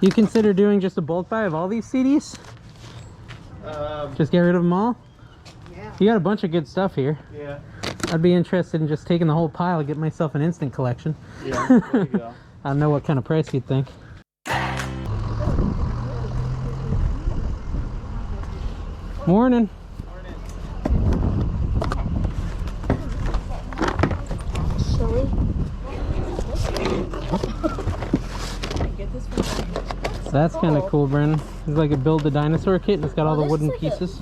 You consider doing just a bulk buy of all these CDs? Just get rid of them all? Yeah. You got a bunch of good stuff here. Yeah. I'd be interested in just taking the whole pile and get myself an instant collection. Yeah, there you go. I don't know what kind of price you'd think. Morning. Chili. So that's kind of cool, Brennan. It's like a build a dinosaur kit and it's got all the wooden pieces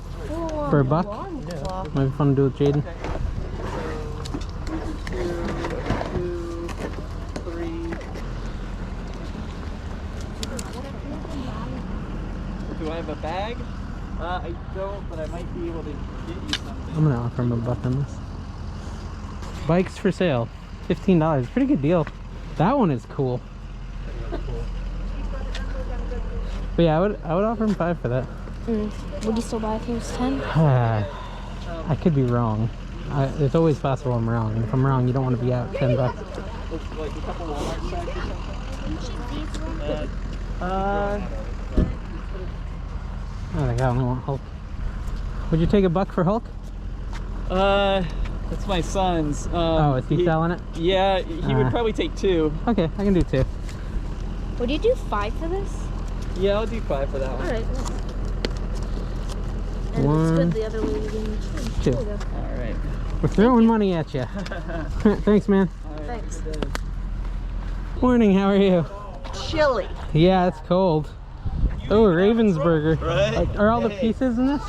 for $1. Might be fun to do with Jaden. Do I have a bag? I don't, but I might be able to get you something. I'm gonna offer him $1 on this. Bikes for sale, $15. Pretty good deal. That one is cool. But yeah, I would offer him $5 for that. Would you still buy if it was 10? I could be wrong. It's always possible I'm wrong, and if I'm wrong, you don't want to be out $10. Like a couple Walmart bags or something? I think I only want Hulk. Would you take $1 for Hulk? That's my son's. Oh, is he selling it? Yeah, he would probably take 2. Okay, I can do 2. Would you do 5 for this? Yeah, I'll do 5 for that one. Alright. And One, split the other way again. 2. Alright. We're throwing money at you. Thanks, man. Thanks. Morning, how are you? Chili. Yeah, it's cold. Oh, Ravensburger. Right? Are all the pieces in this?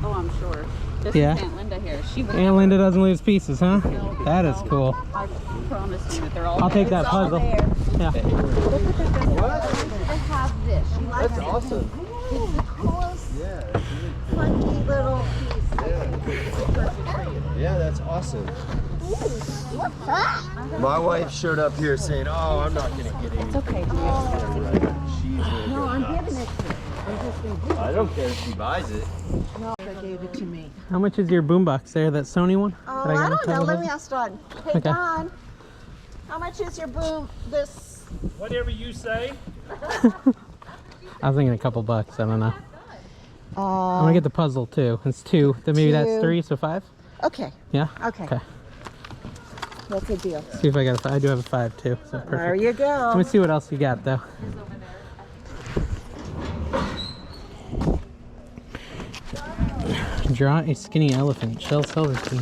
Oh, I'm sure. This Yeah. is Aunt Linda here. She Aunt Linda doesn't lose pieces, huh? That is cool. I promise you that they're all I'll take that puzzle. Yeah. I have this. She likes That's awesome. It's the coolest, Yeah. funky little piece. Yeah, that's awesome. What's that? My wife showed up here saying, "Oh, I'm not gonna get any." It's okay. No, I'm giving it to you. I'm just going to give it. I don't care if she buys it. No, they gave it to me. How much is your boombox there, that Sony one? Oh, that I got on don't know. top Let of me it? ask Don. Hey, Okay. Don, how much is your boom? This? Whatever you say. I was thinking a couple bucks, I don't know. I'm Uh, gonna get the puzzle too. It's 2, then maybe that's 2. 3, so 5? okay. Yeah? Okay. Okay. That's a deal. See if I got a 5. I do have a 5 too, so perfect. There you Let go. me see what else you got though. Draw a skinny elephant. Shell Silverstein.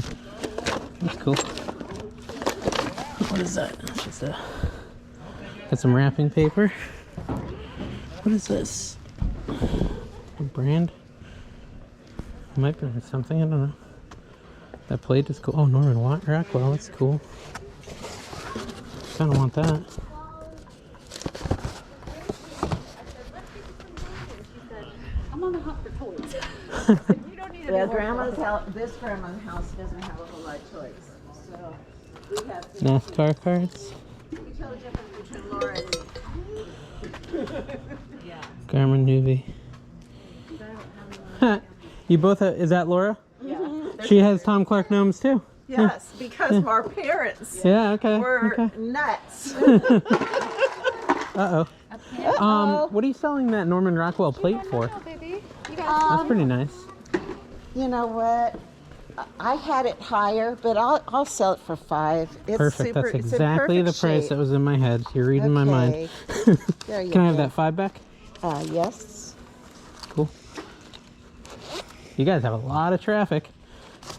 That's cool. What is that? It's just got some wrapping paper. What is this? A brand? It might be something, I don't know. That plate is cool. Oh, Norman Rockwell, that's cool. Kinda want that. I'm on the hunt for toys. Well, this grandma's house doesn't have a whole lot of choice. So we have to NASCAR cards. tell the difference between Laura and yeah. Garmin Nuvi. You both have, is that Laura? Yeah. She has Tom Clark gnomes too. Yes, because our parents Yeah, okay. were Okay. nuts. Uh-oh. What are you selling that Norman Rockwell plate for? That's pretty nice. You know what? I had it higher, but I'll sell it for 5. It's Perfect. super, That's it's in exactly the perfect price shape. that was in my head. You're reading my mind. Okay. There you Can I have go. that 5 back? Yes. Cool. You guys have a lot of traffic.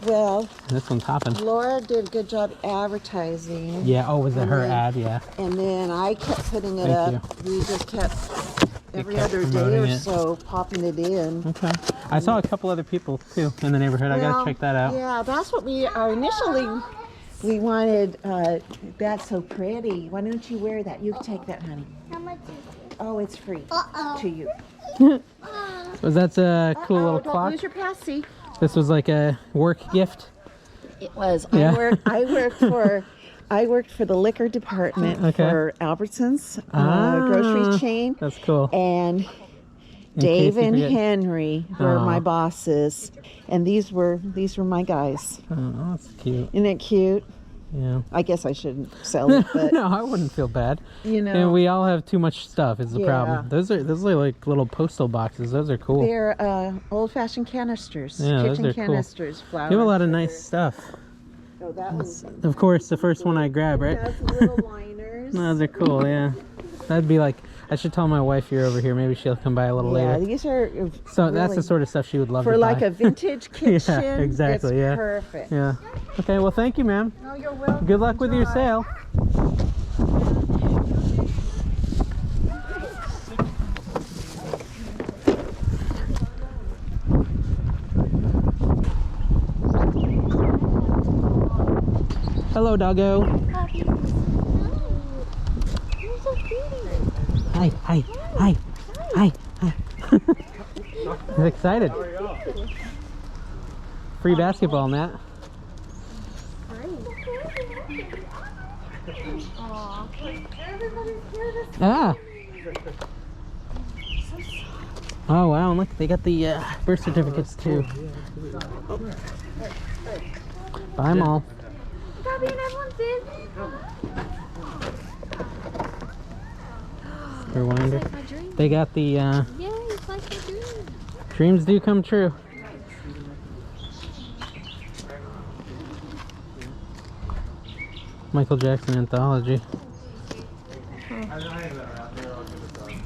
Well, This one's hopping. Laura did a good job advertising. Yeah. Oh, was it her then- ad? Yeah. And then I kept putting it Thank up. We just kept every kept other day promoting or it. so popping it in. Okay. I saw a couple other people too in the neighborhood. I gotta Well, check that out. Yeah, that's what we initially we wanted. That's so pretty. Why don't you wear that? You take that, honey. How much is it? Oh, it's free to you. So that's a cool little Don't clock. lose your passy. This was like a work gift. It was. Yeah. I worked for the liquor department Okay. for Albertsons Ah, grocery chain, That's cool. and In Dave case you and forget. Henry were Aw. my bosses, and these were my guys. Oh, that's cute. Isn't it cute? Yeah. I guess I shouldn't sell it, but No, I wouldn't feel bad. you know, And we all have too much stuff is the Yeah. problem. Those are like little postal boxes. Those are cool. they're old-fashioned canisters, Yeah, those kitchen are cool. canisters, flour. You have a lot of sugar. nice stuff. Oh, that one's Of course, the first one I grab, right? has little liners. Those are cool, yeah. That'd be like, I should tell my wife you're over here. Maybe she'll come by a little Yeah, later. these are So that's really- the sort of stuff she would love for to like buy. a vintage kitchen. exactly, It's yeah. perfect. Yeah. Okay, well, thank you, ma'am. No, you're welcome. Good luck with your sale. Hello, doggo. You're so pretty. Hi, hi, hi, hi, hi. He's excited. Free basketball, Matt. Aw. Ah. Oh wow! And look, they got the birth certificates too. Buy them all. Bobby and everyone's in. Rewinder. It's like my dream. They got the Yeah, it's like my dream. dreams do come true. Michael Jackson anthology.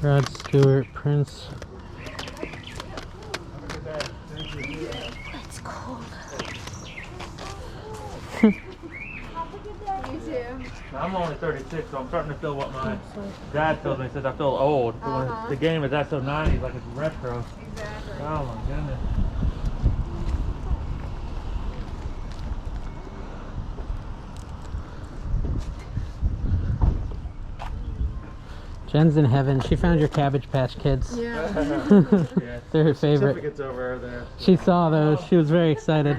Rod Stewart, Prince. It's cold. I'm only 36, so I'm starting to feel what my dad told me. He says I feel old. When the game is that so 90s, like it's retro. Exactly. Oh my goodness. Jen's in heaven. She found your Cabbage Patch Kids. Yeah. They're her favorite. Certificates over there. She saw those. She was very excited.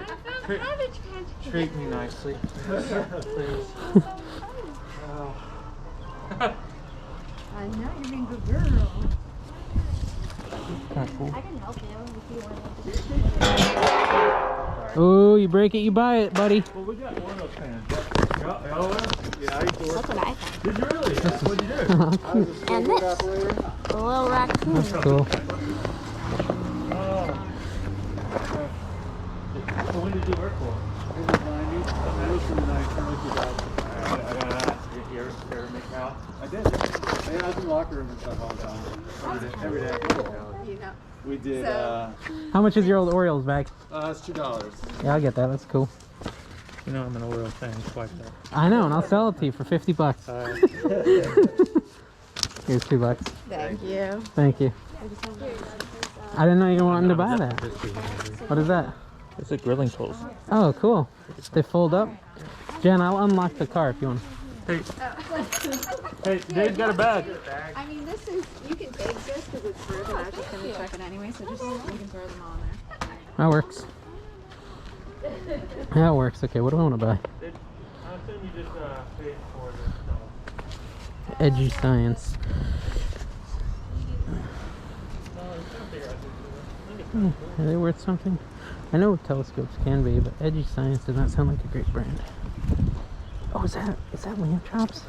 Treat me nicely. Please. I know you're being a good girl. I can help you if you want to. Oh, you break it, you buy it, buddy. Well, we got one of those fans. Yeah, I used to work. That's what I thought. Did you really? What'd you do? And this. A little raccoon. That's cool. So when did you work for? In the 90s. Most of the 90s. I gotta ask. You ever make out? I did. Yeah, I was in the locker room and stuff all the time. Every day. We did, How much is your old Orioles bag? it's $2. Yeah, I'll get that. That's cool. You know I'm an Oreo fan. Twice that. I know, and I'll sell it to you for $50. Here's $2. Thank you. Thank you. I didn't know you wanted to buy that. What is that? It's a grilling tools. Oh, cool. They fold up. Jen, I'll unlock the car if you want. Hey, Dave's got a bag. I mean, this is, you can take this because it's fruit, and I was just going to check it anyway, so just, you can throw them all in there. That works. That works. Okay, what do I want to buy? I assume you just paid for this. Edgy Science. Are they worth something? I know telescopes can be, but Edgy Science does not sound like a great brand. Oh, is that lamb chops?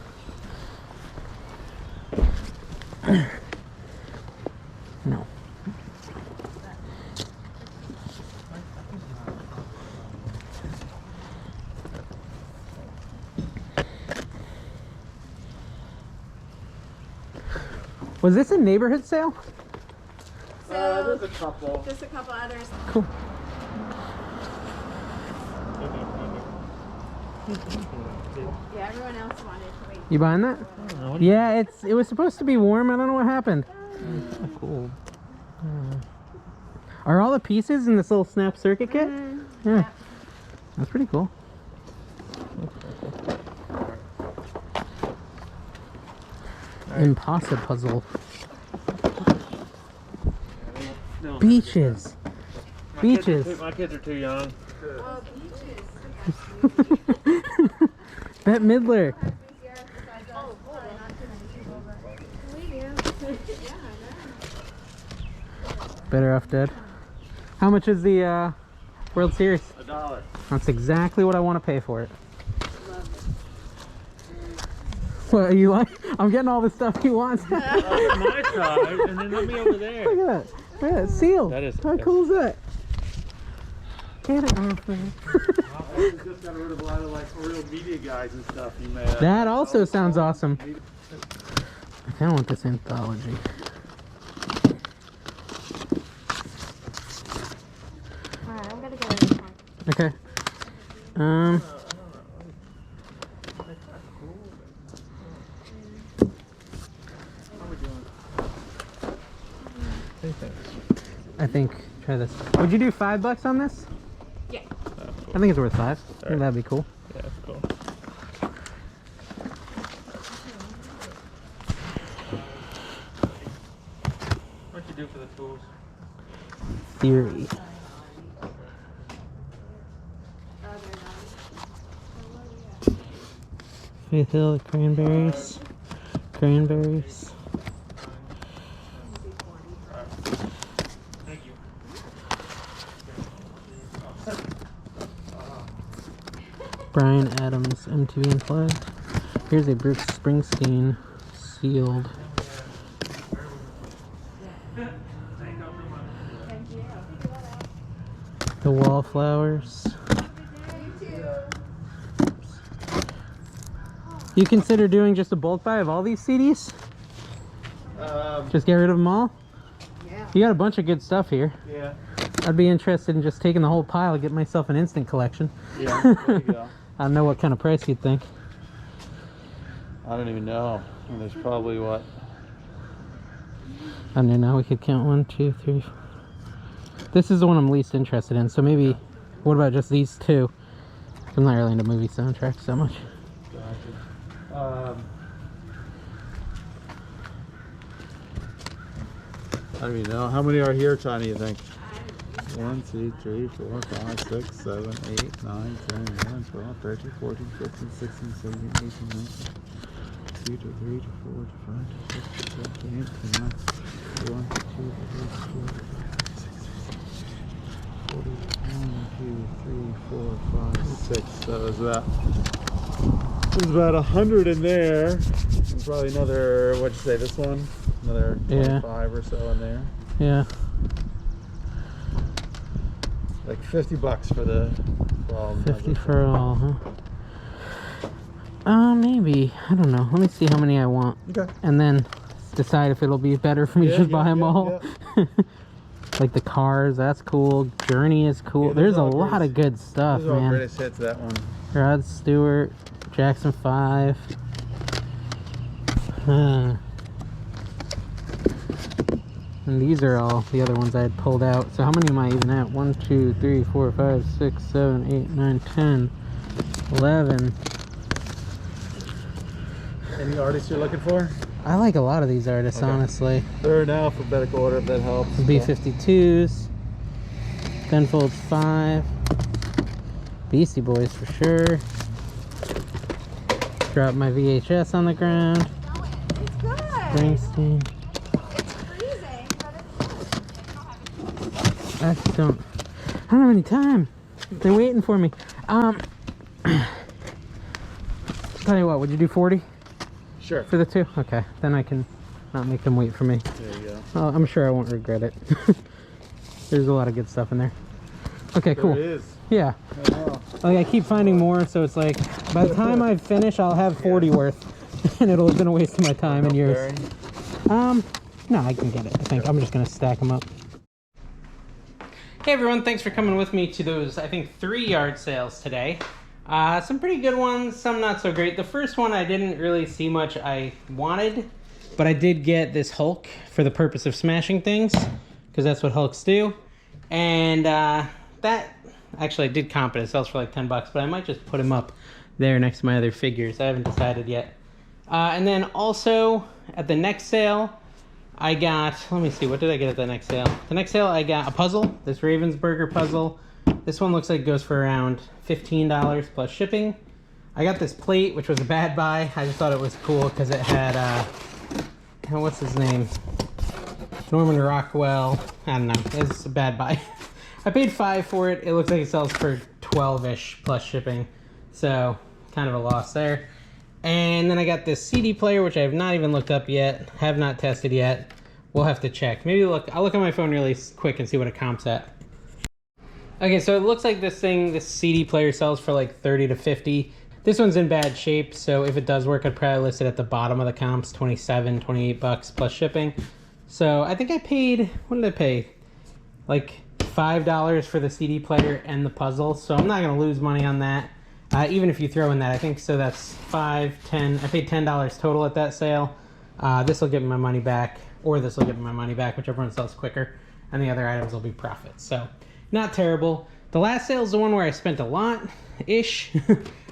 No. Was this a neighborhood sale? There's a couple. Just a couple others. Cool. Yeah, everyone else wanted to wait. You buying that? Yeah, it was supposed to be warm. I don't know what happened. Cool. Are all the pieces in this little snap circuit kit? Yeah. That's pretty cool. Impossible puzzle. Beaches. Beaches. My kids are too young. Bette Midler. Better Off Dead. How much is the World Series? $1. That's exactly what I want to pay for it. What are you like? I'm getting all the stuff he wants. Look My side, and then let me over there. at that. Look at that seal. That is- How cool is that? Get it off there. I just got rid of a lot of like real media guys and stuff you made. That also sounds awesome. I kind of want this anthology. Alright, I'm gonna go in this one. Okay. I think try this. Would you do $5 on this? Yeah. I think it's worth $5. I think that'd be cool. Yeah, that's cool. What'd you do for the tools? Theory. Faith Hill, cranberries. Cranberries. Thank you. Brian Adams, MTV Unplugged. Here's a Bruce Springsteen sealed. The Wallflowers. You consider doing just a bulk buy of all these CDs? Just get rid of them all? Yeah. You got a bunch of good stuff here. Yeah. I'd be interested in just taking the whole pile and get myself an instant collection. Yeah. There you go. I don't know what kind of price you'd think. I don't even know. There's probably what? I don't know, we could count 1, 2, 3. This is the one I'm least interested in, so maybe, what about just these two? I'm not really into movie soundtracks so much. Gotcha. I don't even know. How many are here, Tiny, you think? 1, 2, 3, 4, 5, 6, 7, 8, 9, 10, 11, 12, 13, 14, 15, 16, 17, 18, 19, 2 to 3 to 4 to 5 to 6 to 7 to 8 to 9, 1 to 2 to 3 to 4 to 5 to 6 to 7, 1, 2, 3, 4, 5, 6. So there's about 100 in there. And probably another, what'd you say, this one? Another 25 or so in there. Yeah. Like $50 for the for all. 50 for all, huh? Maybe. I don't know. Let me see how many I want. Okay. And then decide if it'll be better for me to just buy them all. Yeah. Like the Cars, that's cool. Journey is cool. Yeah, There's a all lot of good stuff, Those are all man. greatest hits, that one. Rod Stewart, Jackson 5. And these are all the other ones I had pulled out. So how many am I even at? 1, 2, 3, 4, 5, 6, 7, 8, 9, 10, 11. Any artists you're looking for? I like a lot of these artists, Okay. honestly. They're in alphabetical order if that helps. B-52s, Penfold 5, Beastie Boys for sure. Drop my VHS on the ground. It's good. Springsteen. It's freezing, but it's good. I just don't have any time. They're waiting for me. Tell you what, would you do 40 Sure. for the two? Okay, then I can not make them wait for me. There you go. Oh, I'm sure I won't regret it. There's a lot of good stuff in there. Okay, There cool. it is. Yeah. I know. Like I keep finding more, so it's like by the time I finish, I'll have 40 worth, and it'll have been a waste of my time and yours. No, I can get it. I think I'm just gonna stack them up. Hey everyone, thanks for coming with me to those, I think, 3 yard sales today. Some pretty good ones, some not so great. The first one I didn't really see much I wanted, but I did get this Hulk for the purpose of smashing things, because that's what Hulks do. And that, actually I did comp it. It sells for like $10, but I might just put him up there next to my other figures. I haven't decided yet. And then also, at the next sale, I got, let me see, what did I get at the next sale? The next sale, I got a puzzle, this Ravensburger puzzle. This one looks like it goes for around $15 plus shipping. I got this plate, which was a bad buy. I just thought it was cool because it had, what's his name? Norman Rockwell. I don't know, it's a bad buy. I paid $5 for it. It looks like it sells for $12-ish plus shipping. So, kind of a loss there. And then I got this CD player, which I have not even looked up yet, have not tested yet. We'll have to check. Maybe I'll look on my phone really quick and see what it comps at. Okay, so it looks like this CD player sells for like 30 to 50. This one's in bad shape, so if it does work, I'd probably list it at the bottom of the comps, 27, 28 bucks plus shipping. So I think I paid, what did I pay? Like $5 for the CD player and the puzzle, so I'm not gonna lose money on that. Even if you throw in that, I think, so that's $5, $10, I paid $10 total at that sale. This will get me my money back, or this will get me my money back, whichever one sells quicker, and the other items will be profits. So not terrible. The last sale is the one where I spent a lot-ish.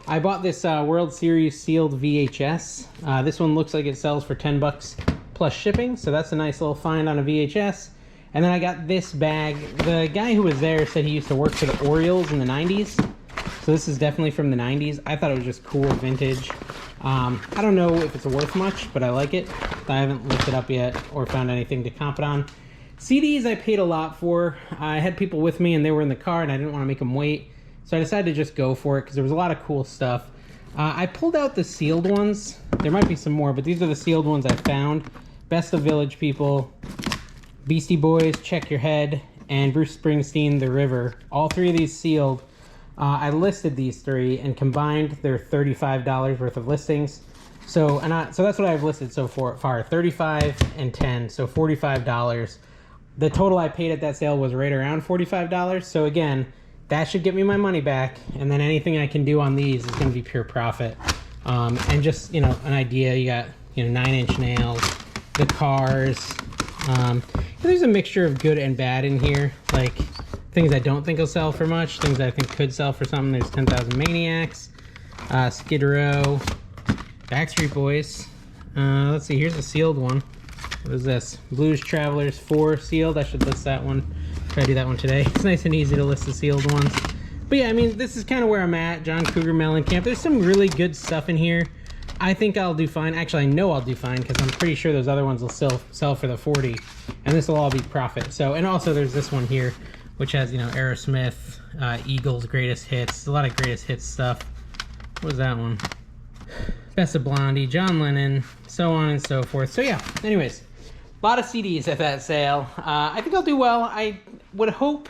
I bought this World Series sealed VHS. This one looks like it sells for 10 bucks plus shipping, so that's a nice little find on a VHS. And then I got this bag. The guy who was there said he used to work for the Orioles in the 90s. So this is definitely from the 90s. I thought it was just cool, vintage. I don't know if it's worth much, but I like it. I haven't looked it up yet or found anything to comp it on. CDs I paid a lot for. I had people with me and they were in the car and I didn't want to make them wait. So I decided to just go for it because there was a lot of cool stuff. I pulled out the sealed ones. There might be some more, but these are the sealed ones I found. Best of Village People, Beastie Boys, Check Your Head, and Bruce Springsteen, The River. All three of these sealed. I listed these three and combined their $35 worth of listings. So that's what I've listed so far, $35 and $10, so $45. The total I paid at that sale was right around $45. So again, that should get me my money back. And then anything I can do on these is going to be pure profit. And just, an idea, you got, 9-inch nails, the cars. There's a mixture of good and bad in here. Like things I don't think will sell for much, things I think could sell for something. There's 10,000 Maniacs, Skid Row, Backstreet Boys. Let's see, here's a sealed one. What is this? Blues Travelers 4 sealed. I should list that one. Try to do that one today. It's nice and easy to list the sealed ones. But yeah, I mean, this is kind of where I'm at. John Cougar Mellencamp. There's some really good stuff in here. I think I'll do fine. Actually, I know I'll do fine because I'm pretty sure those other ones will still sell for the 40, and this will all be profit. So, and also there's this one here, which has, Aerosmith, Eagles, Greatest Hits, a lot of Greatest Hits stuff. What was that one? Best of Blondie, John Lennon, so on and so forth. So yeah, anyways, a lot of CDs at that sale. I think I'll do well. I would hope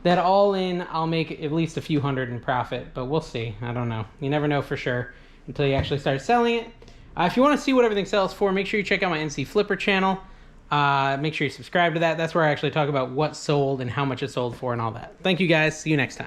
that all in, I'll make at least a few hundred in profit, but we'll see. I don't know. You never know for sure until you actually start selling it. If you want to see what everything sells for, make sure you check out my NC Flipper channel. Make sure you subscribe to that. That's where I actually talk about what sold and how much it sold for and all that. Thank you guys. See you next time.